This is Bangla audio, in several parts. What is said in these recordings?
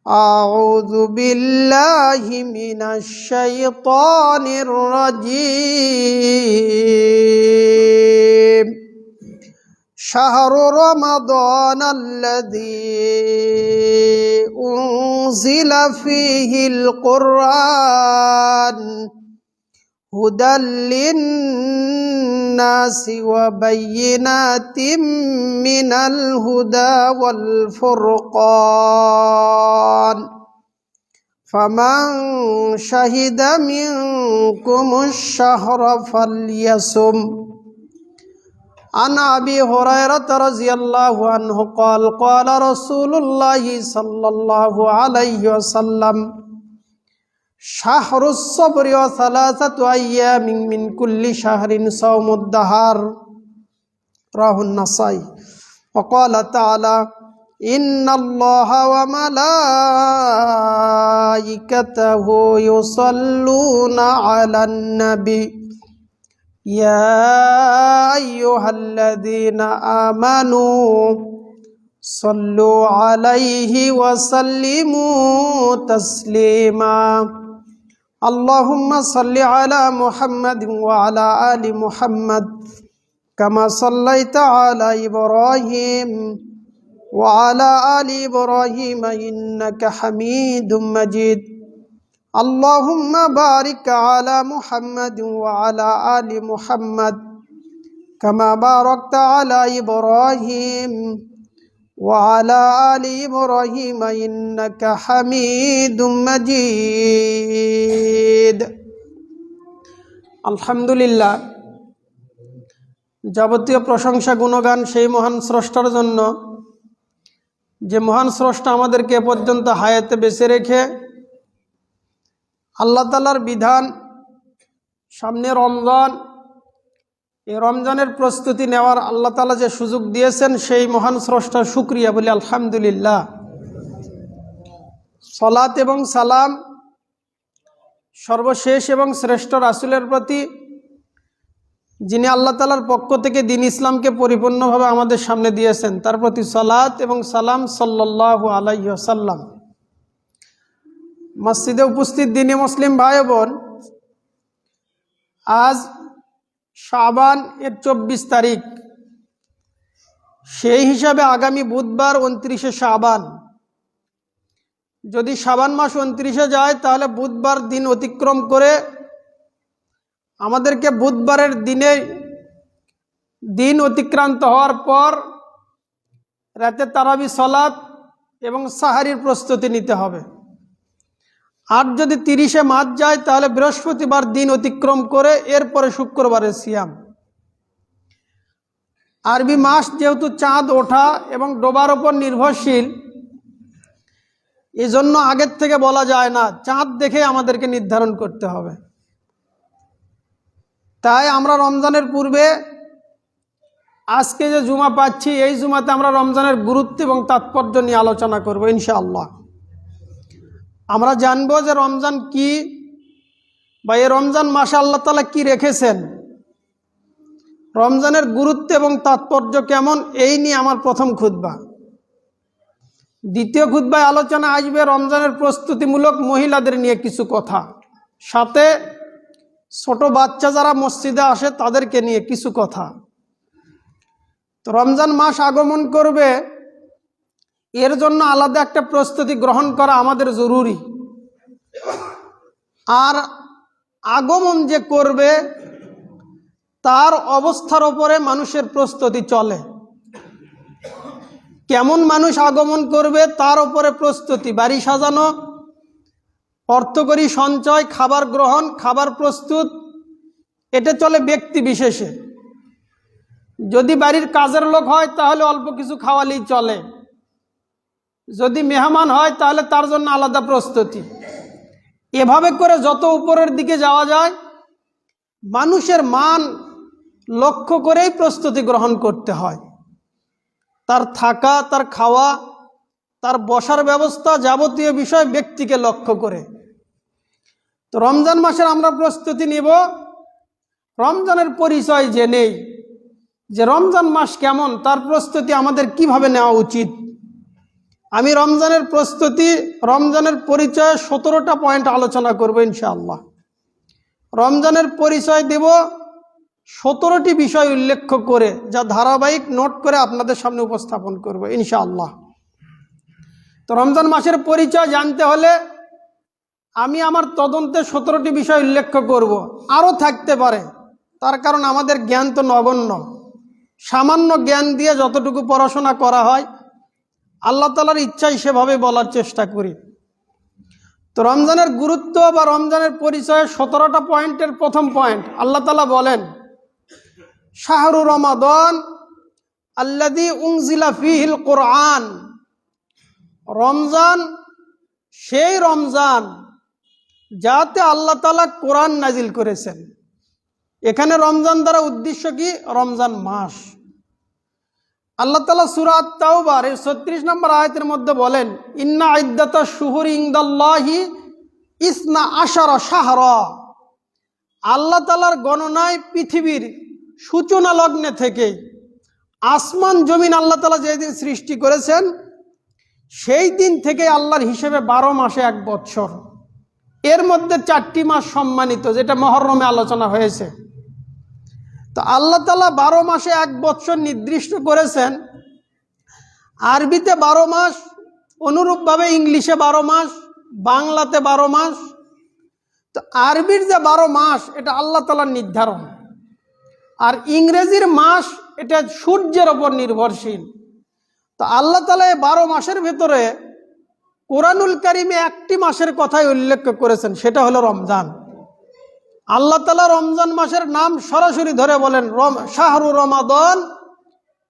أعوذ بالله من الشيطان الرجيم شهر رمضان الذي أنزل فيه القرآن هدى للناس وبينات من الهدى والفرقان فمن شهد منكم الشهر فليصم عن أبي هريرة رضي الله عنه قال قال رسول الله صلى الله عليه وسلم شهر الصبر وثلاثة أيام من كل شهر صوم الدهر رواه النسائي وقال تعالى إن الله وملائكته يصلون على النبي يا أيها الذين آمنوا صلوا عليه وسلموا تسليما اللهم صل على محمد وعلى آل محمد كما صليت على إبراهيم وعلى آل إبراهيم إنك حميد مجيد اللهم بارك على محمد وعلى آل محمد كما باركت على إبراهيم وعلى آل إبراهيم إنك حميد مجيد আলহামদুলিল্লাহ যাবতীয় প্রশংসা গুণগান সেই মহান স্রষ্টার জন্য যে মহান স্রষ্টা আমাদেরকে এ পর্যন্ত হায়াতে বেঁচে রেখে আল্লাহ তাআলার বিধান সামনে রমজান এই রমজানের প্রস্তুতি নেওয়ার আল্লাহ তাআলা যে সুযোগ দিয়েছেন সেই মহান স্রষ্টার শুকরিয়া বলি আলহামদুলিল্লাহ। সালাত এবং সালাম সর্বশেষ এবং শ্রেষ্ঠ রাসূলের প্রতি যিনি আল্লাহ তাআলার পক্ষ থেকে দ্বীন ইসলামকে পরিপূর্ণভাবে আমাদের সামনে দিয়েছেন তার প্রতি সালাত এবং সালাম সাল্লাল্লাহু আলাইহি ওয়াসাল্লাম। মসজিদে উপস্থিত দ্বীনি মুসলিম ভাই বোন, আজ শাবান এর 24 তারিখ, সেই হিসাবে আগামী বুধবার 29শে শাবান। যদি শাবান মাস 29শে যায় তাহলে বুধবার দিন অতিক্রম করে আমাদেরকে বুধবারের দিন অতিক্রান্ত হওয়ার পর রাতে তারাবি সালাত এবং সাহারির প্রস্তুতি নিতে হবে। আর যদি 30শে মার্চ যায় তাহলে বৃহস্পতিবার দিন অতিক্রম করে এরপরে শুক্রবারের সিয়াম। আরবি মাস যেহেতু চাঁদ ওঠা এবং ডোবার ওপর নির্ভরশীল, এজন্য আগের থেকে বলা যায় না, চাঁদ দেখে আমাদেরকে নির্ধারণ করতে হবে। তাই আমরা রমজানের পূর্বে আজকে যে জুমা পাচ্ছি, এই জুমাতে আমরা রমজানের গুরুত্ব এবং তাৎপর্য নিয়ে আলোচনা করব ইনশাআল্লাহ। আমরা জানবো যে রমজান কি, বা এই রমজান মাসে আল্লাহ তাআলা কি রেখেছেন, রমজানের গুরুত্ব এবং তাৎপর্য কেমন, এই নিয়ে আমার প্রথম খুতবা। দ্বিতীয় খুতবায় আলোচনা আসবে রমজানের প্রস্তুতিমূলক মহিলাদের নিয়ে কিছু কথা, সাথে ছোট বাচ্চা যারা মসজিদে আসে তাদেরকে নিয়ে কিছু কথা। তো রমজান মাস আগমন করবে, এর জন্য আলাদা একটা প্রস্তুতি গ্রহণ করা আমাদের জরুরি। আর আগমন যে করবে তার অবস্থার উপরে মানুষের প্রস্তুতি চলে। কেমন মানুষ আগমন করবে তার উপরে প্রস্তুতি, বাড়ি সাজানো, অর্থকরী সঞ্চয়, খাবার গ্রহণ, খাবার প্রস্তুত, এটা চলে ব্যক্তি বিশেষে। যদি বাড়ির কাজের লোক হয় তাহলে অল্প কিছু খাওয়ালেই চলে, যদি মেহমান হয় তাহলে তার জন্য আলাদা প্রস্তুতি। এভাবে করে যত উপরের দিকে যাওয়া যায়, মানুষের মান লক্ষ্য করেই প্রস্তুতি গ্রহণ করতে হয়। তার থাকা, তার খাওয়া, তার বসার ব্যবস্থা, যাবতীয় বিষয় ব্যক্তিকে লক্ষ্য করে। তো রমজান মাসের আমরা প্রস্তুতি নিব, রমজানের পরিচয় জেনেই যে রমজান মাস কেমন, তার প্রস্তুতি আমাদের কিভাবে নেওয়া উচিত। আমি রমজানের প্রস্তুতি, রমজানের পরিচয়ে 17টা পয়েন্ট আলোচনা করব ইনশাআল্লাহ। রমজানের পরিচয় দেব 17টি বিষয় উল্লেখ করে, যা ধারাবাহিক নোট করে আপনাদের সামনে উপস্থাপন করব ইনশাআল্লাহ। তো রমজান মাসের পরিচয় জানতে হলে আমি আমার তদন্তে 17টি বিষয় উল্লেখ করব, আরও থাকতে পারে, তার কারণ আমাদের জ্ঞান তো নগণ্য। সামান্য জ্ঞান দিয়ে যতটুকু পড়াশোনা করা হয় আল্লাহ তাআলার ইচ্ছাই সেভাবে বলার চেষ্টা করি। তো রমজানের গুরুত্ব বা রমজানের পরিচয়ে 17টা পয়েন্টের প্রথম পয়েন্ট, আল্লাহ তাআলা বলেন, শাহরু রমাদান আল্লাযী উনজিলা ফীহিল কুরআন। রমজান সেই রমজান যাতে আল্লাহ তাআলা কোরআন নাজিল করেছেন। এখানে রমজান দ্বারা উদ্দেশ্য কি? রমজান মাস। আল্লাহ তাআলা সূরা আত-তাওবার 36 নম্বর আয়াতের মধ্যে বলেন, ইন্না ইদ্দাতাশ শুহুরি ইনদাল্লাহি ইসনা আশারা শাহরা। আল্লাহ তাআলার গণনায় পৃথিবীর সূচনা লগ্নে থেকে আসমান জমিন আল্লাহ তাআলা যেদিন সৃষ্টি করেছেন সেই দিন থেকে আল্লাহর হিসেবে 12 মাসে 1 বৎসর। এর মধ্যে 4টি মাস সম্মানিত, যেটা মুহররমে আলোচনা হয়েছে। তো আল্লাহ তাআলা 12 মাসে 1 বৎসর নির্দিষ্ট করেছেন। আরবিতে 12 মাস, অনুরূপভাবে ইংলিশে 12 মাস, বাংলাতে 12 মাস। তো আরবির যে 12 মাস এটা আল্লাহ তাআলার নির্ধারণ, আর ইংরেজির মাস এটা সূর্যের ওপর নির্ভরশীল। তো আল্লাহ তাআলা এই 12 মাসের ভেতরে কোরআনুল কারিমে একটি মাসের কথাই উল্লেখ করেছেন, সেটা হলো রমজান। আল্লাহ তাআলা রমজান মাসের নাম সরাসরি ধরে বলেন শাহরু রমাদান,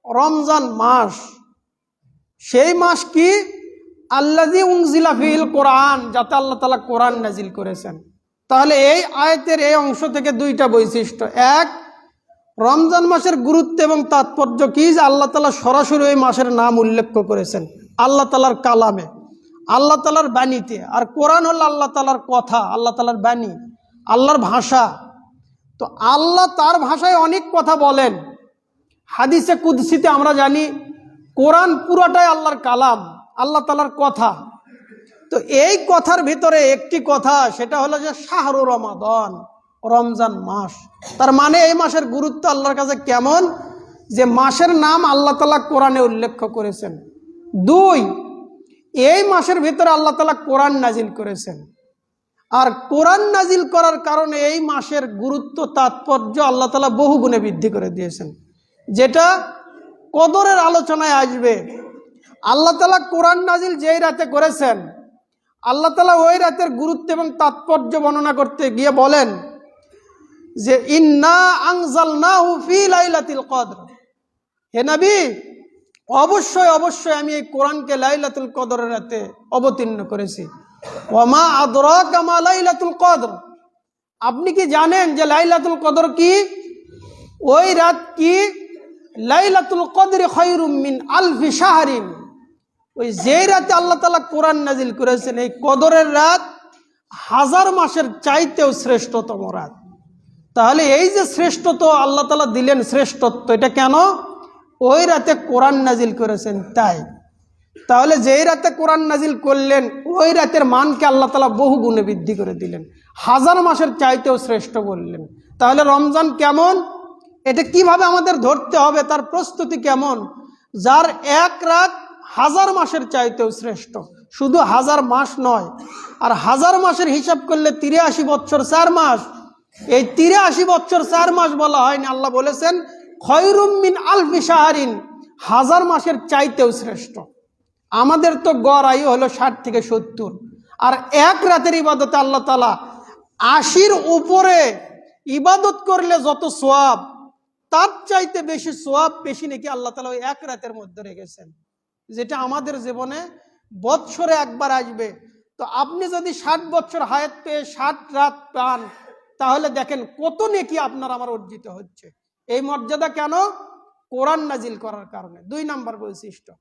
রমজান মাস। সেই মাস কি? আল্লাযী উনজিলা ফীহিল কোরআন, যাতে আল্লাহ তাআলা কোরআন নাজিল করেছেন। তাহলে এই আয়াতের এই অংশ থেকে 2টা বৈশিষ্ট্য। এক, রমজান মাসের গুরুত্ব এবং তাৎপর্য কি, যে আল্লাহ তাআলা সরাসরি ওই মাসের নাম উল্লেখ করেছেন আল্লাহ তাআলার কালামে, আল্লাহ তাআলার বাণীতে। আর কোরআন হল আল্লাহ তাআলার কথা, আল্লাহ তাআলার বাণী, আল্লাহর ভাষা। তো আল্লাহ তার ভাষায় অনেক কথা বলেন। হাদিসে কুদসিতে আমরা জানি কোরআন পুরোটাই আল্লাহর কালাম, আল্লাহ তাআলার কথা। তো এই কথার ভিতরে একটি কথা, সেটা হলো যে শাহরু রমাদান, রমজান মাস। তার মানে এই মাসের গুরুত্ব আল্লাহর কাছে কেমন, যে মাসের নাম আল্লাহ তাআলা কোরআনে উল্লেখ করেছেন। 2, এই মাসের ভিতরে আল্লাহ তাআলা কোরআন নাজিল করেছেন। আর কোরআন নাজিল করার কারণে এই মাসের গুরুত্ব তাৎপর্য আল্লাহ তাআলা বহু গুণে বৃদ্ধি করে দিয়েছেন, যেটা কদরের আলোচনায় আসবে। আল্লাহ তাআলা কোরআন নাজিল যেই রাতে করেছেন, আল্লাহ তাআলা ওই রাতের গুরুত্ব এবং তাৎপর্য বর্ণনা করতে গিয়ে বলেন যে ইন্না আনজালনাহু ফি লাইলাতুল কদর। হে নবী, অবশ্যই অবশ্যই আমি এই কোরআনকে লাইলাতুল কদরের রাতে অবতীর্ণ করেছি। ওয়ামা আদরাকা মা লাইলাতুল কদর। আপনি কি জানেন যে লাইলাতুল কদর কি? ওই রাত কি? লাইলাতুল কদরি খায়রুম মিন আলফি শাহরিন। ওই যে রাতে আল্লাহ তাআলা কোরআন নাজিল করেছেন, এই কদরের রাত 1000 মাসের চাইতেও শ্রেষ্ঠতম রাত। তাহলে এই যে শ্রেষ্ঠত্ব আল্লাহ তাআলা দিলেন, শ্রেষ্ঠত্ব, এটা কেন? ওই রাতে কোরআন নাজিল করেছেন তাই। তাহলে যেই রাতে কোরআন নাজিল করলেন, ওই রাতের মানকে আল্লাহ তাআলা বহু গুণে বৃদ্ধি করে দিলেন, 1000 মাসের চাইতেও শ্রেষ্ঠ বললেন। তাহলে রমজান কেমন, এটা কিভাবে আমাদের ধরতে হবে, তার প্রস্তুতি কেমন? যার এক রাত 1000 মাসের চাইতেও শ্রেষ্ঠ। শুধু 1000 মাস নয়, আর 1000 মাসের হিসাব করলে 83 বছর 4 মাস। এই 83 বছর 4 মাস বলা হয়নি, আল্লাহ বলেছেন খায়রুম মিন আলফি শাহরিন, 1000 মাসের চাইতেও শ্রেষ্ঠ। আমাদের তো গড় আয়ু হলো 60 থেকে 70, আর এক রাতের ইবাদতে আল্লাহ তাআলা 80-র উপরে ইবাদত করলে যত সওয়াব, তার চাইতে বেশি সওয়াব, বেশি নাকি আল্লাহ তাআলা ওই এক রাতের মধ্যে রেখেছেন, যেটা আমাদের জীবনে বৎসরে একবার আসবে। তো আপনি যদি 60 বছর হায়াত পেয়ে 60 রাত পান, তাহলে দেখেন কত নেকি আপনার আমার অর্জিত হচ্ছে। এই মর্যাদা কেন? কোরআন নাজিল করার কারণে। 2 নম্বর বৈশিষ্ট্য।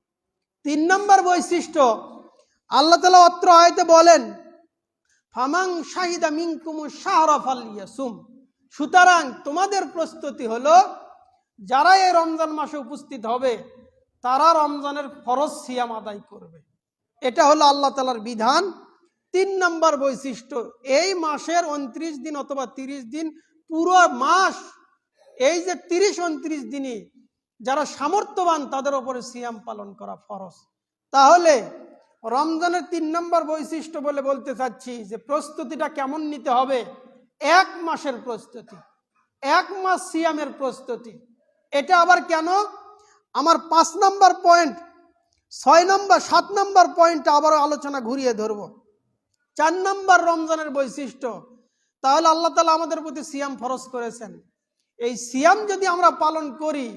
3 নম্বর বৈশিষ্ট্য, আল্লাহ তাআলা অত্র আয়াতে বলেন ফামান শাহিদা মিনকুমুশ শাহরা ফালইয়াসুম। সুতরাং তোমাদের প্রস্তুতি হলো, যারা এই রমজান মাসে উপস্থিত হবে তারা রমজানের ফরজ সিয়াম আদায় করবে। এটা হলো আল্লাহ তাআলার বিধান। 3 নম্বর বৈশিষ্ট্য, এই মাসের 29 দিন অথবা 30 দিন, পুরো মাস এই যে 30-29 দিনই যারা সামর্থ্যবান তাদের উপরে সিয়াম পালন করা ফরজ। তাহলে রমজানের 3 নম্বর বৈশিষ্ট্য বলে বলতে চাচ্ছি যে প্রস্তুতিটা কেমন নিতে হবে। 1 মাসের প্রস্তুতি, 1 মাস সিয়ামের প্রস্তুতি। এটা আবার কেন? আমার 5 নম্বর পয়েন্ট, 6 নম্বর 7 নম্বর পয়েন্টটা আবারও আলোচনা ঘুরিয়ে ধরবো। 4 নম্বর রমজানের বৈশিষ্ট্য, তাহলে আল্লাহ তাআলা আমাদের প্রতি সিয়াম ফরজ করেছেন। এই সিয়াম যদি আমরা পালন করি,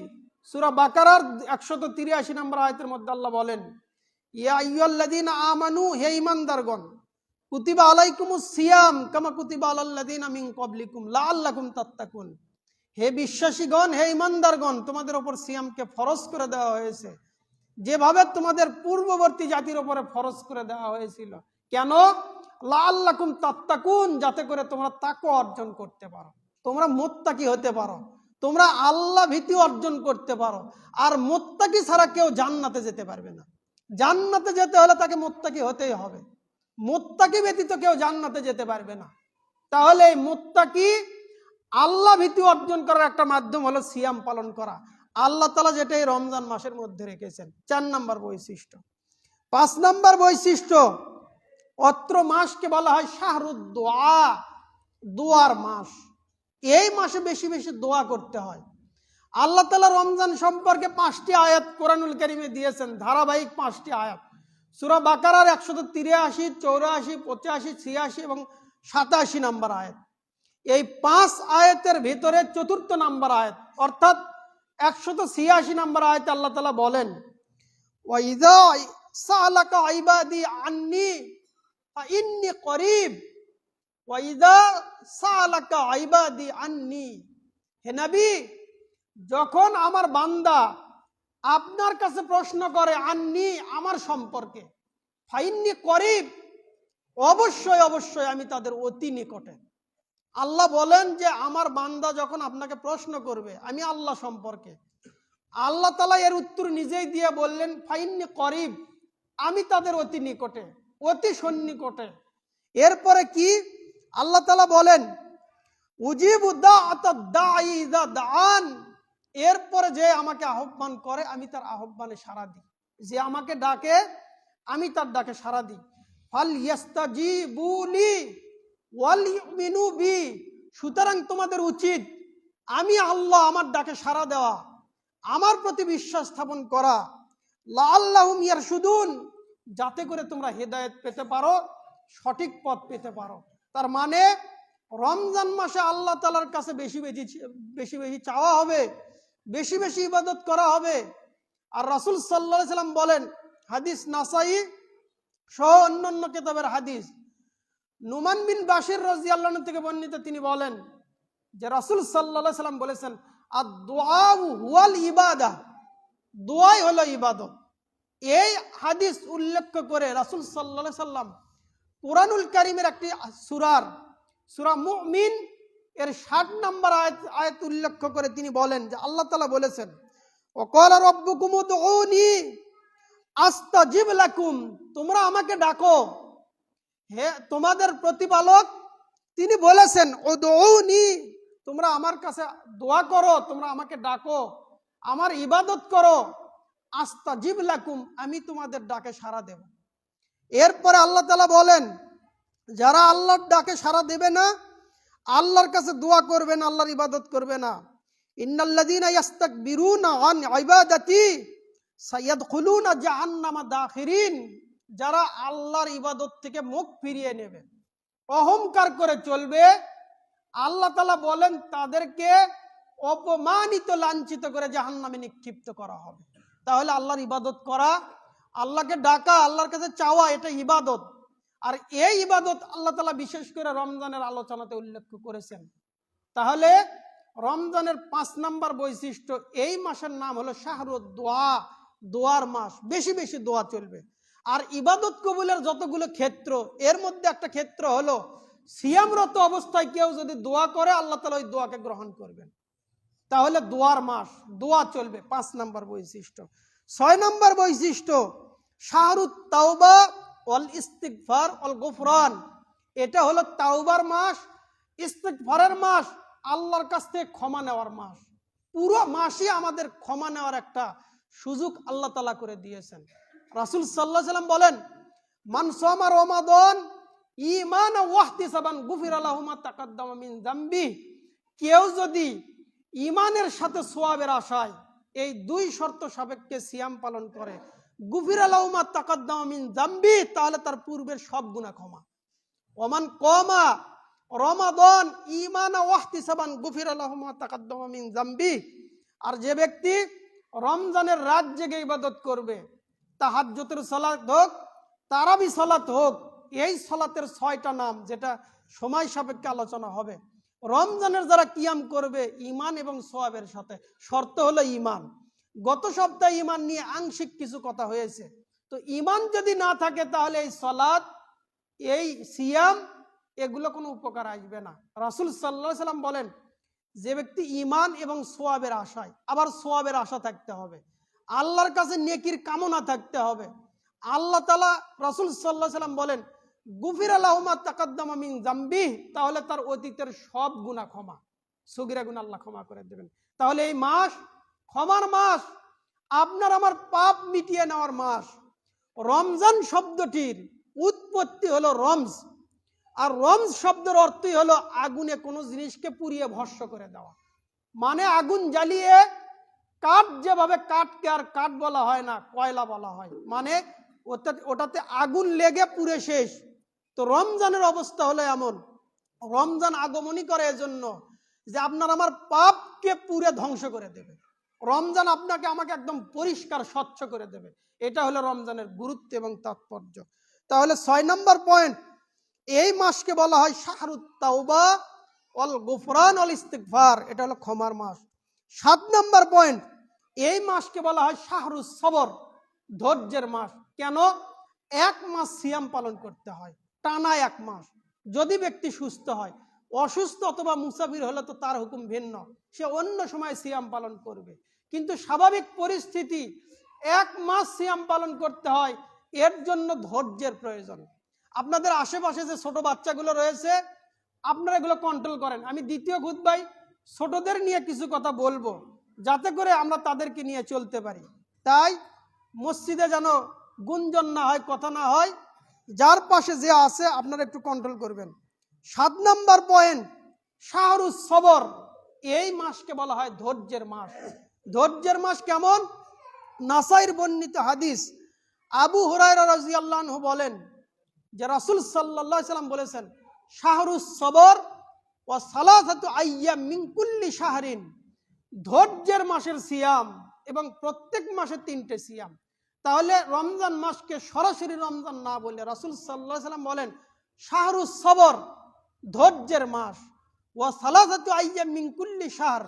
সূরা বাকারার 183 নম্বর আয়াতের মধ্যে আল্লাহ বলেন, ইয়া আইয়ুহাল্লাযীনা আমানু, হে ঈমানদারগণ, কুতিবা আলাইকুমুস সিয়াম কামা কুতিবা আলাল্লাযীনা মিন ক্বাবলিকুম লাআল্লাকুম তাত্তাকুন। হে বিশ্বাসীগণ, হে ঈমানদারগণ, তোমাদের উপর সিয়ামকে ফরজ করে দেওয়া হয়েছে যেভাবে তোমাদের পূর্ববর্তী জাতির উপরে ফরজ করে দেওয়া হয়েছিল। কেন? লাআল্লাকুম তাত্তাকুন, যাতে করে তোমরা তাকওয়া অর্জন করতে পারো, তোমরা মুত্তাকি হতে পারো, তোমরা আল্লাহ ভীতি অর্জন করতে পারো। আর মুত্তাকি ছাড়া কেউ জান্নাতে যেতে পারবে না। জান্নাতে যেতে হলে তাকে মুত্তাকি হতেই হবে, মুত্তাকি ব্যতীত কেউ জান্নাতে যেতে পারবে না। তাহলে এই মুত্তাকি আল্লাহ ভীতি অর্জন করার একটা মাধ্যম হলো সিয়াম পালন করা। আল্লাহ তাআলা যেটা এই রমজান মাসের মধ্যে রেখেছেন। 4 নম্বর বৈশিষ্ট্য। 5 নম্বর বৈশিষ্ট্য, অত্র মাসকে বলা হয় শাহরুদ দোয়া, দোয়ার মাস। এই মাসে বেশি বেশি দোয়া করতে হয়। আল্লাহ তাআলা রমজান সম্পর্কে 5টি আয়াত কোরআনুল কারীমে দিয়েছেন, ধারাবাহিক 5টি আয়াত। সূরা বাকারার 183, 84, 85, 86 এবং 87 নম্বর আয়াত। এই 5 আয়াতের ভিতরে 4র্থ নম্বর আয়াত অর্থাৎ 186 নম্বর আয়াতে আল্লাহ তাআলা বলেন, ওয়াইযা সালাকা ইবাদি আন্নী ফাইন্নী করিব, ওয়াইযা সালাকা ইবাদি আন্নী। হে নবী, যখন আমার বান্দা আপনার কাছে প্রশ্ন করে আন্নী, আমার সম্পর্কে, ফাইন্নী করিব, অবশ্যই অবশ্যই আমি তাদের অতি নিকটে। আল্লাহ বলেন যে আমার বান্দা যখন আপনাকে প্রশ্ন করবে আমি আল্লাহ সম্পর্কে, আল্লাহ তাআলা এর উত্তর নিজেই দিয়ে বললেন ফাইন্নী করিব, আমি তাদের অতি নিকটে, অতি সন্নিকটে। এরপরে কি আল্লাহ তাআলা বলেন, উজিবু দাআতাদ দাঈ ইযা দাআন, এরপরে যে আমাকে আহ্বান করে আমি তার আহ্বানে সাড়া দিই, যে আমাকে ডাকে আমি তার ডাকে সাড়া দিই। ফাল ইয়াস্তাজিবুলি ওয়াল ইউমিনু বি, সুতরাং তোমাদের উচিত আমি আল্লাহ আমার ডাকে সাড়া দেওয়া, আমার প্রতি বিশ্বাস স্থাপন করা। লাআল্লাহুম ইয়ারশুদুন, যাতে করে তোমরা হেদায়েত পেতে পারো, সঠিক পথ পেতে পারো। তার মানে রমজান মাসে আল্লাহ তাআলার কাছে বেশি বেশি চাওয়া হবে, বেশি বেশি ইবাদত করা হবে। আর রাসূল সাল্লাল্লাহু আলাইহি সাল্লাম বলেন, হাদিস নাসাই সহ অন্যান্য কিতাবের হাদিস, নুমান বিন বাশির রাদিয়াল্লাহু আনহু থেকে বর্ণিত, তিনি বলেন যে রাসূল সাল্লাল্লাহু আলাইহি সাল্লাম বলেছেন, আদ-দুআ হুয়াল ইবাদাহ, দোয়াই হলো ইবাদত। এই হাদিস উল্লেখ করে রাসূল সাল্লাল্লাহু আলাইহি সাল্লাম কুরআনুল কারীমের একটি সূরা মুমিন এর 60 নম্বর আয়াত উল্লেখ করে তিনি বলেন যে আল্লাহ তাআলা বলেছেন, ওয়াকালা রাব্বুকুম উদউনি আস্তাজিব লাকুম, তোমরা আমাকে ডাকো, হে তোমাদের প্রতিপালক তিনি বলেছেন, উদউনি, তোমরা আমার কাছে দোয়া করো, তোমরা আমাকে ডাকো, আমার ইবাদত করো, আস্তাজিব লাকুম, আমি তোমাদের ডাকে সাড়া দেব। এরপরে আল্লাহ তাআলা বলেন, যারা আল্লাহর ডাকে সাড়া দেবে না, আল্লাহর কাছে দোয়া করবে না, আল্লাহর ইবাদত করবে না, ইন্নাল্লাযীনা ইস্তাকবিরুনা আন ইবাদাতি সায়াদখুলুনা জাহান্নামা দাখিরিন, যারা আল্লাহর ইবাদত থেকে মুখ ফিরিয়ে নেবে, অহংকার করে চলবে, আল্লাহ তাআলা বলেন তাদেরকে অপমানিত, লাঞ্ছিত করে জাহান্নামে নিক্ষিপ্ত করা হবে। তাহলে আল্লাহর ইবাদত করা, আল্লাহকে ডাকা, আল্লাহর কাছে চাওয়া, এটা ইবাদত। আর এই ইবাদত আল্লাহ তাআলা বিশেষ করে রমজানের আলোচনাতে উল্লেখ করেছেন। তাহলে রমজানের 5 নম্বর বৈশিষ্ট্য, এই মাসের নাম হলো শাহরুদ দোয়া, দোয়ার মাস, বেশি বেশি দোয়া চলবে। আর ইবাদত কবুলের যতগুলো ক্ষেত্র, এর মধ্যে একটা ক্ষেত্র হলো সিয়ামরত অবস্থায় কেউ যদি দোয়া করে আল্লাহ তাআলা ওই দোয়াকে গ্রহণ করবেন। তাহলে দোয়ার মাস, দোয়া চলবে, 5 নম্বর বৈশিষ্ট্য। 6 নম্বর বৈশিষ্ট্য, শাহরুত তাওবা ওয়াল ইস্তিগফার ওয়াল গুফরান, এটা হলো তাওবার মাস, ইস্তিগফারের মাস, আল্লাহর কাছ থেকে ক্ষমা নেওয়ার মাস। পুরো মাসই আমাদের ক্ষমা নেওয়ার একটা সুযোগ আল্লাহ তাআলা করে দিয়েছেন। রাসূল সাল্লাল্লাহু আলাইহি ওয়াসাল্লাম বলেন, মান সামা রমাদান ঈমানান ওয়া ইহতিসাবান গুফিরা লাহু মা তাকাদ্দামা মিন যামবি, কেউ যদি ঈমানের সাথে সওয়াবের আশায় এই দুই শর্ত সাপেক্ষে সিয়াম পালন করে, গুফিরা লাহু মা তাকাদ্দামা মিন যামবি, তাহলে তার পূর্বের সব গুনাহ ক্ষমা। ওমান কমা রমাদান ঈমানান ওয়া ইহতিসাবান গুফিরা লাহু মা তাকাদ্দামা মিন যামবি, আর যে ব্যক্তি রমজানের রাত জেগে ইবাদত করবে, তাহাজ্জুদের সালাত হোক, তারাবি সালাত হোক, এই সালাতের 6টা নাম যেটা সময় সাপেক্ষে আলোচনা হবে। রমজানের যারা কিয়াম করবে ঈমান এবং সওয়াবের সাথে, শর্ত হলো ঈমান। গত সপ্তাহে ঈমান নিয়ে আংশিক কিছু কথা হয়েছে, তো ঈমান যদি না থাকে তাহলে এই সালাত, এই সিয়াম, এগুলো কোনো উপকার আসবে না। রাসূল সাল্লাল্লাহু আলাইহি ওয়াসাল্লাম বলেন, যে ব্যক্তি ঈমান এবং সওয়াবের আশায়, আবার সওয়াবের আশা থাকতে হবে, আল্লাহর কাছে নেকির কামনা থাকতে হবে, আল্লাহ তাআলা, রাসূল সাল্লাল্লাহু আলাইহি ওয়াসাল্লাম বলেন গুফিরা লাহু মা তাকাদ্দামা মিন যামবি, তাহলে তার অতীতের সব গুনাহ ক্ষমা, সগীরা গুনাহ আল্লাহ ক্ষমা করে দেবেন। তাহলে এই মাস ক্ষমার মাস, আপনার আমার পাপ মিটিয়ে নেওয়ার মাস। রমজান শব্দটির উৎপত্তি হলো রমজ, আর রমজ শব্দের অর্থই হলো আগুনে কোনো জিনিসকে পুড়িয়ে ভস্ম করে দেওয়া। মানে আগুন জ্বালিয়ে কাঠ, যেভাবে কাঠকে আর কাঠ বলা হয় না, কয়লা বলা হয়, মানে ওটাতে আগুন লেগে পুড়ে শেষ। তো রমজানের অবস্থা হলো এমন, রমজান আগমনী করে এজন্য যে আপনার আমার পাপকে পুড়ে ধ্বংস করে দেবে। রমজান আপনাকে আমাকে একদম পরিষ্কার স্বচ্ছ করে দেবে। এটা হলো রমজানের গুরুত্ব এবং তাৎপর্য। তাহলে 6 নম্বর পয়েন্ট, এই মাসকে বলা হয় শাহরুত তাওবা ওয়াল গুফরান ওয়াল ইস্তিগফার, এটা হলো ক্ষমার মাস। 7 নম্বর পয়েন্ট, এই মাসকে বলা হয় শাহরুস সবর, ধৈর্যের মাস। কেন? 1 মাস সিয়াম পালন করতে হয়, টানা 1 মাস। যদি ব্যক্তি সুস্থ হয়, অসুস্থ অথবা মুসাফির হলে তো তার হুকুম ভিন্ন, সে অন্য সময় সিয়াম পালন করবে। কিন্তু স্বাভাবিক পরিস্থিতি 1 মাস সিয়াম পালন করতে হয়, এর জন্য ধৈর্যের প্রয়োজন। আপনাদের আশেপাশে যে ছোট বাচ্চাগুলো রয়েছে, আপনারা এগুলো কন্ট্রোল করেন। আমি দ্বিতীয় খুতবায় ছোটদের নিয়ে কিছু কথা বলবো, যাতে করে আমরা তাদেরকে নিয়ে চলতে পারি। তাই মসজিদে যেন গুঞ্জন না হয়, কথা না হয়, যার পাশে যে আছে আপনারা একটু কন্ট্রোল করবেন। 7 নম্বর পয়েন্ট, শাহরুস সবর, এই মাসকে বলা হয় ধৈর্যের মাস। ধৈর্যের মাস কেমন? নাসাইর বর্ণিত হাদিস, আবু হুরায়রা রাদিয়াল্লাহু আনহু বলেন যে রাসূল সাল্লাল্লাহু আলাইহি ওয়াসাল্লাম বলেছেন, শাহরুস সবর ওয়া সালাসাতু আইয়াম মিন কুল্লি শাহরিন, ধৈর্যের মাসের সিয়াম এবং প্রত্যেক মাসে 3টে সিয়াম। তাহলে রমজান মাসকে সরাসরি রমজান না বলে রাসূল সাল্লাল্লাহু আলাইহি ওয়াসাল্লাম বলেন শাহরুস সবর, ধৈর্যের মাস, ওয়া সালাসাতু আইয়াম মিন কুল্লি শাহর,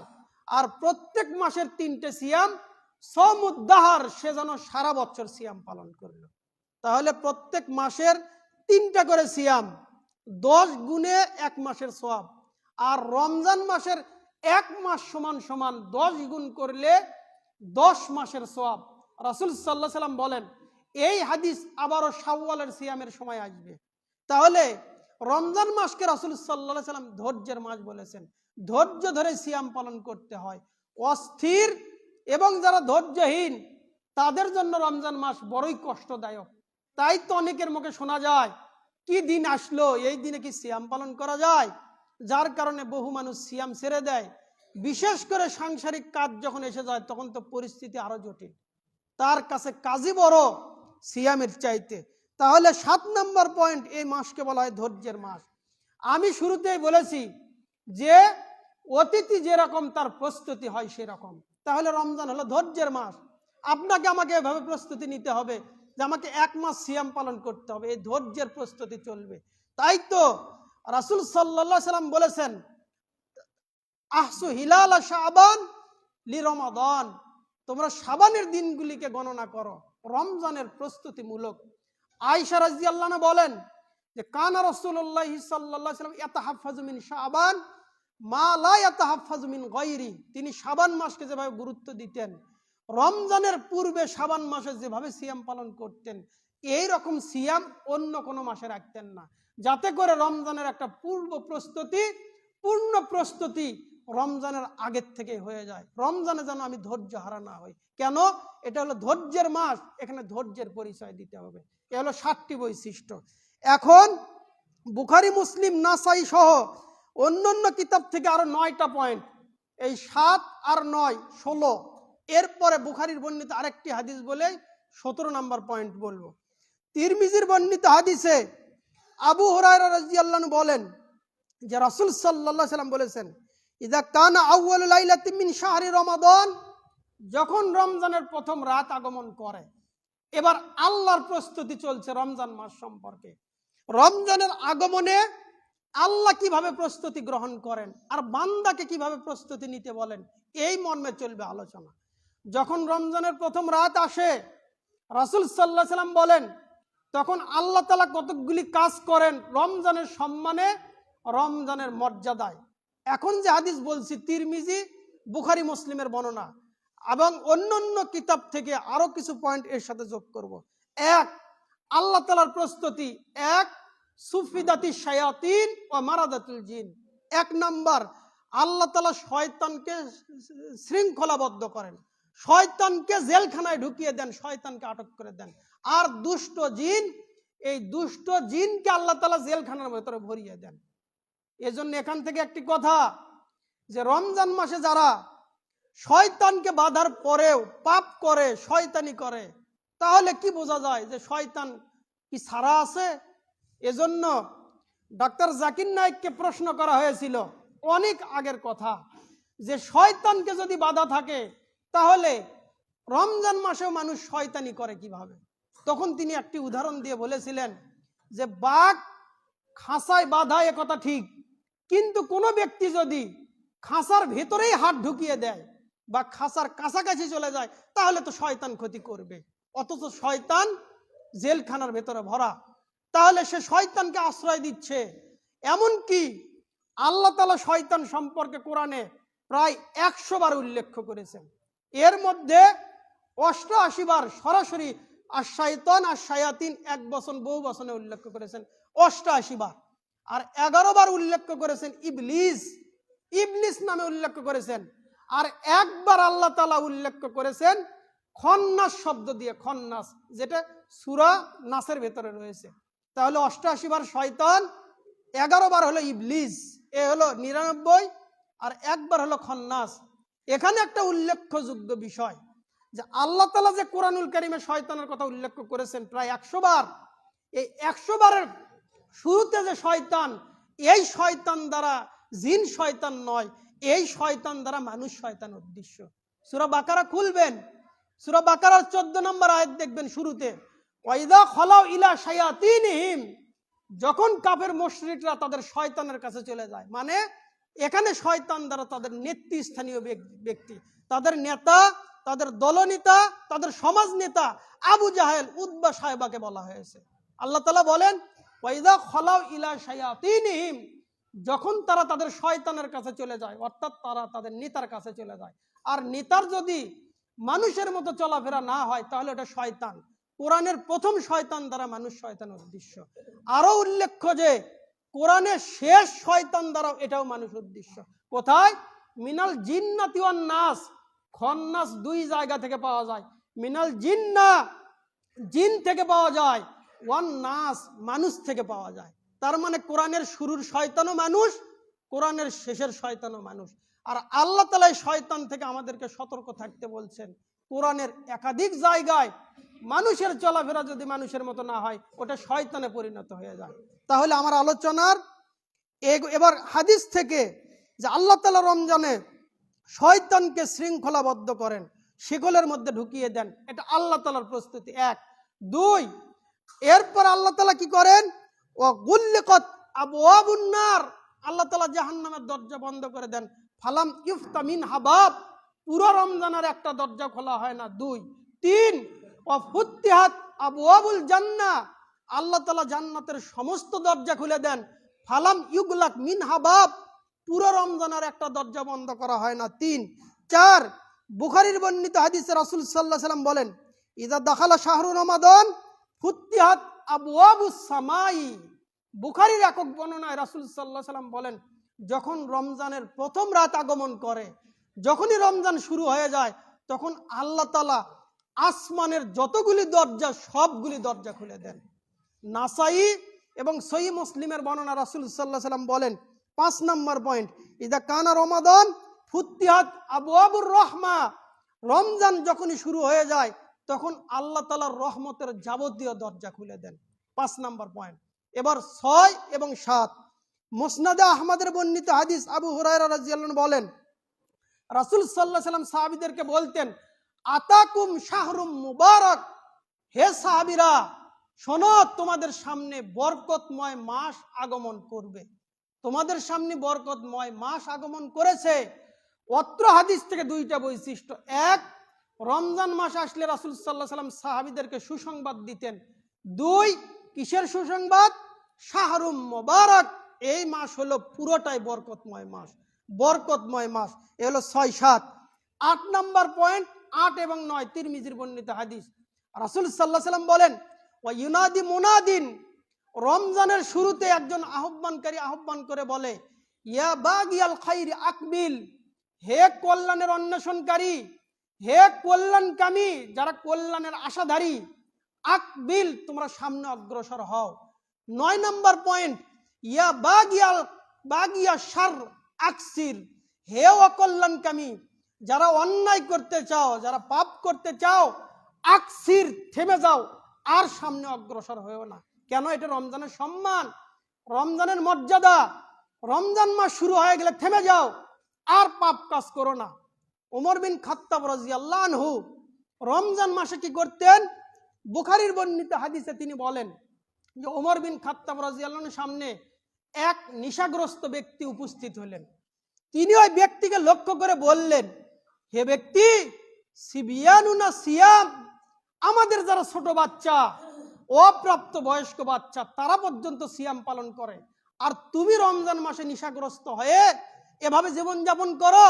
আর প্রত্যেক মাসের 3টে সিয়াম, সৌমুদ্দাহার, সে যেন সারা বছর সিয়াম পালন করলো। তাহলে প্রত্যেক মাসের 3টা করে সিয়াম, 10 গুণে 1 মাসের সওয়াব। আর রমজান মাসের 1 মাস সমান সমান 10 গুণ করলে 10 মাসের সওয়াব। রাসূল সাল্লাল্লাহু আলাইহি ওয়াসাল্লাম বলেন, এই হাদিস আবারও শাওয়ালের সিয়ামের সময় আসবে। তাহলে রমজান মাসকে রাসূল সাল্লাল্লাহু আলাইহি ওয়াসাল্লাম ধৈর্যের মাস বলেছেন। ধৈর্য ধরে সিয়াম পালন করতে হয়। অস্থির এবং যারা ধৈর্যহীন তাদের জন্য রমজান মাস বড়ই কষ্টদায়ক। তাই তো অনেকের মুখে শোনা যায়, কি দিন আসলো, এই দিনে কি সিয়াম পালন করা যায়? যার কারণে বহু মানুষ সিয়াম ছেড়ে দেয়। বিশেষ করে সাংসারিক কাজ যখন এসে যায়, তখন তো পরিস্থিতি আরো জটিল, তার কাছে কাজই বড় সিয়ামের চাইতে। তাহলে 7 নম্বর পয়েন্ট, এই মাসকে বলা হয় ধৈর্যের মাস। আমি শুরুতেই বলেছি যে অতিথি যেরকম তার প্রস্তুতি হয় সেরকম। তাহলে রমজান হলো ধৈর্যের মাস। আপনাকে আমাকে এভাবে প্রস্তুতি নিতে হবে যে আমাকে 1 মাস সিয়াম পালন করতে হবে, এই ধৈর্যের প্রস্তুতি চলবে। তাই তো রাসূল সাল্লাল্লাহু আলাইহি ওয়াসাল্লাম বলেছেন, আহসু হিলাল শাবান লি রমাদান, তোমরা শাবানের দিনগুলিকে গণনা করো রমজানের প্রস্তুতিমূলক। আয়েশা রাদিয়াল্লাহু আনহা বলেন যে কানা রাসূলুল্লাহ সাল্লাল্লাহু আলাইহি ওয়াসাল্লাম ইয়াতাহাফাজু মিন শাবান মা লা ইয়াতাহাফাজু মিন গায়রি, তিনি শাবান মাসকে যেভাবে গুরুত্ব দিতেন, রমজানের পূর্বে শাবান মাসে যেভাবে সিয়াম পালন করতেন এই রকম সিয়াম অন্য কোনো মাসে রাখতেন না, যাতে করে রমজানের একটা পূর্ণ প্রস্তুতি রমজানের আগের থেকে হয়ে যায়। রমজানে যেন আমি ধৈর্য হারা না হই। কেন? এটা হলো ধৈর্যের মাস, এখানে ধৈর্যের পরিচয় দিতে হবে। এ হলো 7টি বৈশিষ্ট্য। এখন বুখারী, মুসলিম, নাসাই সহ অন্যান্য কিতাব থেকে আরো 9টা পয়েন্ট, এই 7 আর 9 16, এরপরে বুখারীর বর্ণিত আরেকটি হাদিস বলে 17 নম্বর পয়েন্ট বলবো। তিরমিজির বর্ণিত হাদিসে আবু হুরায়রা রাদিয়াল্লাহু আনহু বলেন যে রাসূল সাল্লাল্লাহু আলাইহি ওয়াসাল্লাম বলেছেন, ইযা কানা আউয়ালু লাইলাতিন মিন শাহরি রমাদান, যখন রমজানের প্রথম রাত আগমন করে, এবার আল্লাহর প্রস্তুতি চলছে রমজান মাস সম্পর্কে। রমজানের আগমনে আল্লাহ কিভাবে প্রস্তুতি গ্রহণ করেন আর বান্দাকে কিভাবে প্রস্তুতি নিতে বলেন, এই মর্মে চলবে আলোচনা। যখন রমজানের প্রথম রাত আসে, রাসূল সাল্লাল্লাহু আলাইহি ওয়াসাল্লাম বলেন, তখন আল্লাহ তাআলা কতকগুলি কাজ করেন রমজানের সম্মানে, রমজানের মর্যাদায়। এখন যে হাদিস বলছি তিরমিজি, বুখারী, মুসলিমের বর্ণনা এবং অন্যান্য কিতাব থেকে আরো কিছু পয়েন্ট এর সাথে যোগ করব। 1, আল্লাহ তাআলার প্রস্তুতি। 1, সুফিদাতি শায়াতিন ও মারাদাতুল জিন। 1 নাম্বার, আল্লাহ তাআলা শয়তানকে শৃঙ্খলাবদ্ধ করেন, শয়তানকে জেলখানায় ঢুকিয়ে দেন, শয়তানকে আটক করে দেন। আর দুষ্ট জিন, এই দুষ্ট জিনকে আল্লাহ তাআলা জেলখানার ভেতরে ভরিয়ে দেন। এজন্য এখান থেকে একটি কথা, যে রমজান মাসে যারা শয়তানকে বাধার পরেও পাপ করে, শয়তানি করে, তাহলে কি বোঝা যায় যে শয়তান কি ছাড়া আছে? এজন্য ডক্টর জাকির নায়েককে প্রশ্ন করা হয়েছিল অনেক আগের কথা, যে শয়তানকে যদি বাধা থাকে তাহলে রমজান মাসেও মানুষ শয়তানি করে কিভাবে? তখন তিনি একটি উদাহরণ দিয়ে বলেছিলেন যে বাঘ খাঁচায় বাঁধা, এ কথা ঠিক, কিন্তু কোনো ব্যক্তি যদি খাঁচার ভেতরেই হাত ঢুকিয়ে দেয় বা খাঁচার কাছাকাছি চলে যায়, তাহলে তো শয়তান ক্ষতি করবে। অথচ শয়তান জেলখানার ভেতরে ভরা, তাহলে সে শয়তানকে আশ্রয় দিচ্ছে। এমনকি আল্লাহ তাআলা শয়তান সম্পর্কে কোরআনে প্রায় 100 বার উল্লেখ করেছেন। এর মধ্যে 88 বার সরাসরি আশ-শাইতান আশ-শায়াতিন, এক বচন বহু বচনে উল্লেখ করেছেন 88 বার। আর 11 বার উল্লেখ করেছেন ইবলিস, ইবলিস নামে উল্লেখ করেছেন। আর একবার আল্লাহ তাআলা উল্লেখ করেছেন খন্নাস শব্দ দিয়ে, খন্নাস, যেটা সূরা নাসের ভেতরে রয়েছে। তাহলে 88 বার শয়তান, 11 বার হলো ইবলিস, এ হলো 99, আর একবার হলো খন্নাস। এখানে একটা উল্লেখযোগ্য বিষয় যে আল্লাহ তাআলা যে কোরআনুল কারীমে শয়তানের কথা উল্লেখ করেছেন প্রায় 100 বার, এই 100 বারের শুরুতে যে শয়তান, এই শয়তান দ্বারা জিন শয়তান নয়, এই শয়তান দ্বারা মানুষ শয়তান উদ্দেশ্য। সূরা বাকারা খুলবেন, সূরা বাকারার 14 নম্বর আয়াত দেখবেন শুরুতে, ওয়াইদা খলাউ ইলা শায়াতিনহিম, যখন কাফের মুশরিকরা তাদের শয়তানের কাছে চলে যায়, মানে এখানে শয়তান দ্বারা তাদের নেতৃস্থানীয় ব্যক্তি, তাদের নেতা, তাদের দলনেতা, তাদের সমাজ নেতা আবু জাহেল, উতবা, সায়বাকে বলা হয়েছে। আল্লাহ তাআলা বলেন ওয়াইদা খলাউ ইলা শায়াতিনহিম, যখন তারা তাদের শয়তানের কাছে চলে যায়, অর্থাৎ তারা তাদের নেতার কাছে চলে যায়। আর নেতার যদি মানুষের মতো চলাফেরা না হয় তাহলে ওটা শয়তান। কোরআনের প্রথম শয়তান দ্বারা মানুষ শয়তানের উদ্দেশ্য। আরো উল্লেখ্য যে কোরআনের শেষ শয়তান দ্বারা এটাও মানুষ উদ্দেশ্য। কোথায়? মিনাল জিন্নাতি ওয়ান নাস, খন্নাস 2 জায়গা থেকে পাওয়া যায়। মিনাল জিন্না, জিন থেকে পাওয়া যায়, ওয়ান নাস, মানুষ থেকে পাওয়া যায়। তার মানে কোরআনের শুরুর শয়তানও মানুষ, কোরআনের শেষের শয়তানও মানুষ। আর আল্লাহ তাআলা এই শয়তান থেকে আমাদেরকে সতর্ক থাকতে বলছেন কোরআনের একাধিক জায়গায়। মানুষের চলাফেরা যদি মানুষের মতো না হয়, ওটা শয়তানে পরিণত হয়ে যায়। তাহলে আমার আলোচনার এবার হাদিস থেকে যে আল্লাহ তাআলা রমজানে শয়তানকে শৃঙ্খলাবদ্ধ করেন, শিকলের মধ্যে ঢুকিয়ে দেন, এটা আল্লাহ তাআলার প্রস্তুতি। 1, 2, এরপর আল্লাহ তাআলা কি করেন? ও গুল্লিকাত আবওয়াবুন নার, আল্লাহ তাআলা জাহান্নামের দরজা বন্ধ করে দেন। ফালাম ইফতা মিনহা বাব, পুরো রমজানের একটা দরজা খোলা হয় না। 2, 3, ও ফুতিহাত আবওয়াবুল জান্নাহ, আল্লাহ তাআলা জান্নাতের সমস্ত দরজা খুলে দেন। ফালাম ইউগলাক মিনহা বাব, পুরো রমজানের একটা দরজা বন্ধ করা হয় না। 3, 4, বুখারীর বর্ণিত হাদিসে রাসূল সাল্লাল্লাহু আলাইহি ওয়াসাল্লাম বলেন, ইযা দাখালা শাহরু রমাদান ফুতিহাত আবওয়াবুস সামাই। বুখারীর একক বর্ণনায় রাসূল সাল্লাল্লাহু আলাইহি ওয়াসাল্লাম বলেন, যখন রমজানের প্রথম রাত আগমন করে, যখনই রমজান শুরু হয়ে যায়, তখন আল্লাহ তাআলা আসমানের যতগুলি দরজা সবগুলি দরজা খুলে দেন। নাসাই এবং সহিহ মুসলিমের বর্ণনা রাসূল সাল্লাল্লাহু আলাইহি ওয়াসাল্লাম বলেন, 5 নম্বর পয়েন্ট, ইদা কানা রমাদান ফুতিহাত আবওয়াবুর রাহমা। রমজান যখনই শুরু হয়ে যায় তখন আল্লাহ তাআলার রহমতের যাবতীয় দরজা খুলে দেন। 5 নম্বর পয়েন্ট। এবার 6 এবং 7, মুসনাদে আহমদের বর্ণিত হাদিস, আবু হুরায়রা রাদিয়াল্লাহু আনহু বলেন, রাসূল সাল্লাল্লাহু আলাইহি ওয়াসাল্লাম সাহাবীদেরকে বলতেন, আতাকুম শাহরুম মুবারক, হে সাহাবীরা শোনো, তোমাদের সামনে বরকতময় মাস আগমন করবে, তোমাদের সামনে বরকতময় মাস আগমন করেছে। অত্র হাদিস থেকে 2টা বৈশিষ্ট্য। 1, রমজান মাস আসলে রাসূল সাল্লাল্লাহু আলাইহি ওয়াসাল্লাম সাহাবীদেরকে সুসংবাদ দিতেন। 2, কিসের সুসংবাদ? শাহরুম মুবারক, এই মাস হলো পুরোটাই বরকতময় মাস, বরকতময় মাস। এ হলো 6, 7। 8 নম্বর পয়েন্ট, 8 এবং 9 তিরমিজির বর্ণিত হাদিস। রাসূল সাল্লাল্লাহু আলাইহি ওয়াসাল্লাম বলেন, ওয়া ইউনাদি মুনাদিন, রমজানের শুরুতে একজন আহ্বানকারী আহ্বান করে বলে, ইয়া বাগিয়াল খাইর আকবিল, হে কল্যাণের অন্বেষণকারী, হে কল্যাণকামী, যারা কল্যাণের আশাধারী, আকবিল, তোমরা সামনে অগ্রসর হও। 9 নম্বর পয়েন্ট, ইয়া বাগিয়া শার আকসির, হে অকল্যাণকামী, যারা অন্যায় করতে চাও, যারা পাপ করতে চাও, আকসির, থেমে যাও, আর সামনে অগ্রসর হয়েও না। কেন? এটা রমজানের সম্মান, রমজানের মর্যাদা। রমজান মাস শুরু হয়ে গেলে থেমে যাও, আর পাপ কাজ করো না। ওমর বিন খাত্তাব রাদিয়াল্লাহু আনহু রমজান মাসে কি করতেন? বুখারীর বর্ণিত হাদিসে তিনি বলেন যে ওমর বিন খাত্তাব রাদিয়াল্লাহু আনহুর সামনে এক নেশাগ্রস্ত ব্যক্তি উপস্থিত হলেন। তিনি ওই ব্যক্তিকে লক্ষ্য করে বললেন, হে ব্যক্তি, সিবিয়ানুনা সিয়াম, আমাদের যারা ছোট বাচ্চা, অপ্রাপ্ত বয়স্ক বাচ্চা, তারা পর্যন্ত সিয়াম পালন করে, আর তুমি রমজান মাসে নেশাগ্রস্ত হয়ে এভাবে জীবনযাপন করো।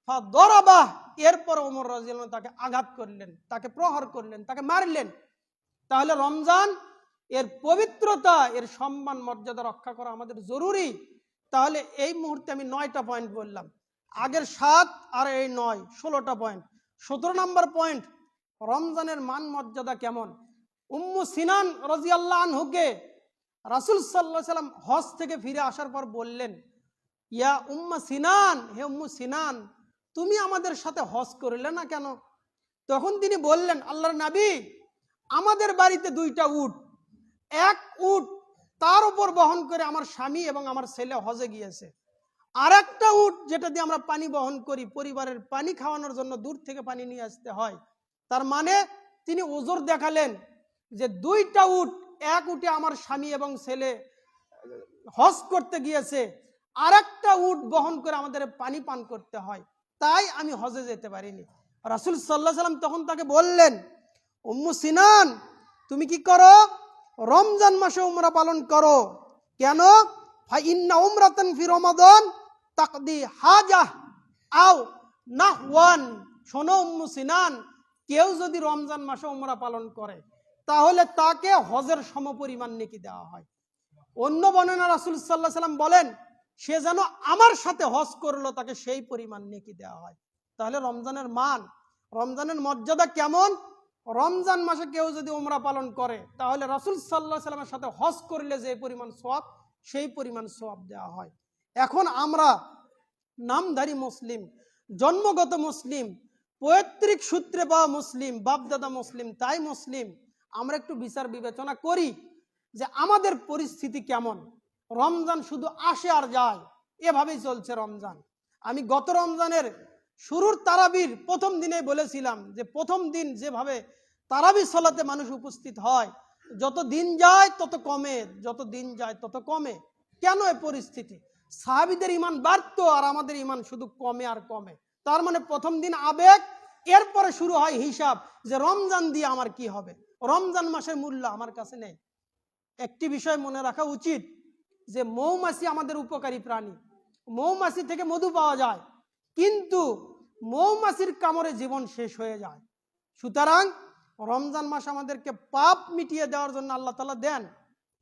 ফাদরাবাহ, এরপর ওমর রাদিয়াল্লাহু আনহু তাকে আঘাত করলেন, তাকে প্রহার করলেন, তাকে মারলেন। তাহলে রমজান, এর পবিত্রতা, এর সম্মান মর্যাদা রক্ষা করা আমাদের জরুরি। তাহলে এই মুহূর্তে আমি 9টা পয়েন্ট বললাম, আগের 7 আর এই 9, 16টা পয়েন্ট। 17 নম্বর পয়েন্ট, রমজানের মান মর্যাদা কেমন। উম্মু সিনান রাদিয়াল্লাহু আনহুকে রাসূল সাল্লাল্লাহু আলাইহি ওয়াসাল্লাম হজ থেকে ফিরে আসার পর বললেন, ইয়া উম্মু সিনান, হে উম্মু সিনান, তুমি আমাদের সাথে হজ করলে না কেন? তখন তিনি বললেন, আল্লাহর নবী, আমাদের বাড়িতে 2টা উট, এক উট তার উপর বহন করে আমার স্বামী এবং আমার ছেলে হজে গিয়েছে, আর একটা উট যেটা দিয়ে আমরা পানি বহন করি, পরিবারের পানি খাওয়ানোর জন্য দূর থেকে পানি নিয়ে আসতে হয়। তার মানে তিনি ওজর দেখালেন যে 2টা উট, এক উটে আমার স্বামী এবং ছেলে হজ করতে গিয়েছে, আর একটা উট বহন করে আমাদের পানি পান করতে হয়, তাই আমি হজে যেতে পারিনি। রাসূল সাল্লাল্লাহু আলাইহি ওয়াসাল্লাম তখন তাকে বললেন, উম্মু সিনান, তুমি কি করো? রমজান মাসে উমরা পালন করো। কেন? ফা ইন্না উমরাতান ফি রমাদান তাকদি হাজাহ আও নাহওয়ান। শোনো উম্মু সিনান, কেউ যদি রমজান মাসে উমরা পালন করে তাহলে তাকে হজের সমপরিমাণ নেকি দেওয়া হয়। অন্য বর্ণনা রাসূল সাল্লাল্লাহু আলাইহি ওয়াসাল্লাম বলেন, সে যেন আমার সাথে হজ করলো, তাকে সেই পরিমাণ নেকি দেওয়া হয়। তাহলে রমজানের মান, রমজানের মর্যাদা কেমন? রমজান মাসে কেউ যদি উমরা পালন করে তাহলে রাসূল সাল্লাল্লাহু আলাইহি ওয়াসাল্লামের সাথে হজ করলে যে পরিমাণ সওয়াব, সেই পরিমাণ সওয়াব দেওয়া হয়। এখন আমরা নামধারী মুসলিম, জন্মগত মুসলিম, পৈতৃক সূত্রে পাওয়া মুসলিম, বাপদাদা মুসলিম, তাই মুসলিম, আমরা একটু বিচার বিবেচনা করি যে আমাদের পরিস্থিতি কেমন। রমজান শুধু আসে আর যায়, এভাবেই চলছে রমজান। আমি গত রমজানের শুরুর তারাবির প্রথম দিনে বলেছিলাম যে প্রথম দিন যেভাবে তারাবি সালাতে মানুষ উপস্থিত হয়, যত দিন যায় তত কমে, যত দিন যায় তত কমে। কেন এই পরিস্থিতি? সাহাবীদের ঈমান বাড়তো আর আমাদের ঈমান শুধু কমে আর কমে। তার মানে প্রথম দিন আবেগ, এরপরে শুরু হয় হিসাব যে রমজান দিয়ে আমার কি হবে, রমজান মাসের মূল্য আমার কাছে নেই। একটি বিষয় মনে রাখা উচিত যে মৌমাছি আমাদের উপকারী প্রাণী, মৌমাছি থেকে মধু পাওয়া যায়, কিন্তু মৌমাছির কামড়ে জীবন শেষ হয়ে যায়। সুতরাং রমজান মাস আমাদেরকে পাপ মিটিয়ে দেওয়ার জন্য আল্লাহ তাআলা দেন।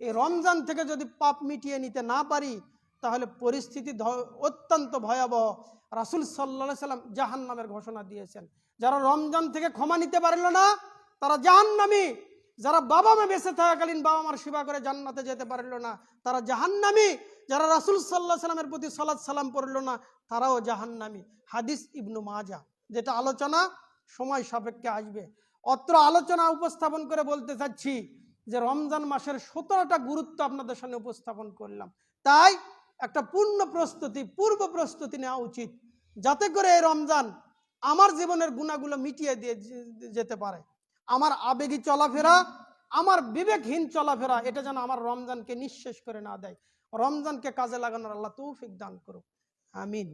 এই রমজান থেকে যদি পাপ মিটিয়ে নিতে না পারি তাহলে পরিস্থিতি অত্যন্ত ভয়াবহ। রাসূল সাল্লাল্লাহু আলাইহি সাল্লাম জাহান্নামের ঘোষণা দিয়েছেন। যারা রমজান থেকে ক্ষমা নিতে পারল না তারা জাহান্নামী। যারা বাবা মা বেঁচে থাকাকালীন বাবা মার সেবা করে জান্নাতে যেতে পারল না তারা জাহান্নামী। যারা রাসূল সাল্লাল্লাহু আলাইহি সাল্লামের প্রতি সালাত সালাম পড়ল না তারাও জাহান্নামী। হাদিস ইবনু মাজাহ, যেটা আলোচনা সময় সাপেক্ষে আসবে। অত্র আলোচনা উপস্থাপন করে বলতে চাচ্ছি যে রমজান মাসের 17টা গুরুত্ব আপনাদের সামনে উপস্থাপন করলাম। তাই একটা পূর্ব প্রস্তুতি নেওয়া উচিত, যাতে করে এই রমজান আমার জীবনের গুণাগুলো মিটিয়ে দিয়ে যেতে পারে। আমার আবেগী চলাফেরা, আমার বিবেকহীন চলাফেরা, এটা যেন আমার রমজানকে নিঃশেষ করে না দেয়। রমজানকে কাজে লাগানোর আল্লাহ তৌফিক দান করুক, আমিন।